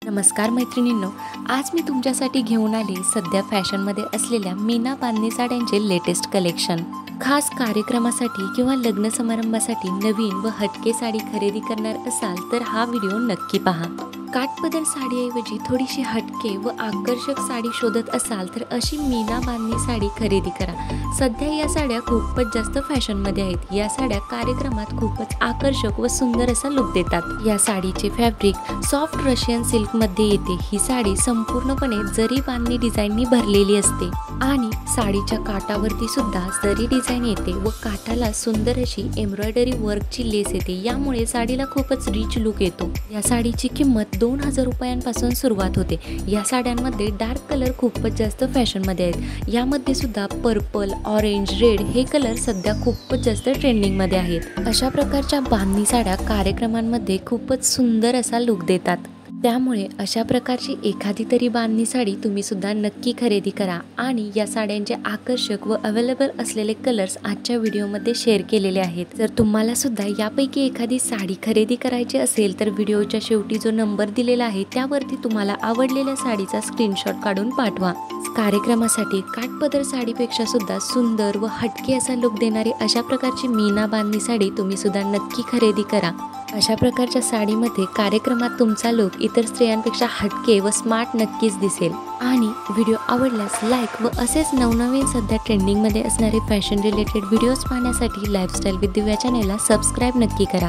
नमस्कार मैत्रिणींनो, आज मी तुमच्यासाठी घेऊन आली सध्या फॅशनमध्ये असलेल्या मीना बांधणी साड्यांचे लेटेस्ट कलेक्शन। खास कार्यक्रमासाठी किंवा लग्न समारंभासाठी नवीन व हटके साडी खरेदी करणार असाल तर हा व्हिडिओ नक्की पहा। काठपदर साडीऐवजी थोडीशी हटके व आकर्षक साडी शोधत असाल तर अशी मीना बांधणी साडी खरेदी करा। सध्या या साड्या खूपच जास्त फॅशनमध्ये आहेत। या साड्या कार्यक्रमात खूपच आकर्षक व सुंदर असा लुक देतात। या साडीचे फॅब्रिक सॉफ्ट रशियन सिल्क मध्ये येते। ही साडी संपूर्णपणे जरी बांधणी डिझाईननी भरलेली असते आणि साडीच्या काठावरती सुद्धा जरी डिझाईन येते व काठाला सुंदर अशी एम्ब्रॉयडरी वर्कची लेस येते। यामुळे साडीला खूपच रिच लुक येतो। या साडीची किंमत 2000 रुपयांपासून सुरुवात होते। या साड्यांमध्ये डार्क कलर खूपच जास्त फॅशनमध्ये आहेत। यामध्ये सुद्धा पर्पल, ऑरेंज, रेड हे कलर सध्या खूपच जास्त ट्रेंडिंगमध्ये आहेत। अशा प्रकारच्या बांधणी साड्या कार्यक्रमांमध्ये खूपच सुंदर असा लुक देतात। त्यामुळे अशा प्रकारची एखादी तरी बांधणी साडी तुम्ही सुद्धा नक्की खरेदी करा आणि या साड्यांचे आकर्षक व अवेलेबल असलेले कलर्स आजच्या व्हिडिओमध्ये शेअर केलेले आहेत। जर तुम्हाला सुद्धा यापैकी एखादी साडी खरेदी करायची असेल तर व्हिडिओच्या शेवटी जो नंबर दिलेला आहे त्यावरती तुम्हाला आवडलेल्या साडीचा स्क्रीनशॉट काढून पाठवा। कार्यक्रमासाठी काठपदर साडीपेक्षा सुद्धा सुंदर व हटके असा लुक देणारी अशा प्रकारची मीना बांधणी साडी तुम्ही सुद्धा नक्की खरेदी करा। अशा प्रकारच्या साडीमध्ये कार्यक्रमात तुमचा लुक इतर स्त्रियांपेक्षा हटके व स्मार्ट नक्कीच दिसेल। आणि व्हिडिओ आवडल्यास लाईक व असेच नवनवीन सध्या ट्रेंडिंगमध्ये असणारे फॅशन रिलेटेड व्हिडिओज पाहण्यासाठी लाईफस्टाईल विथ दिव्या चॅनेलला सबस्क्राईब नक्की करा।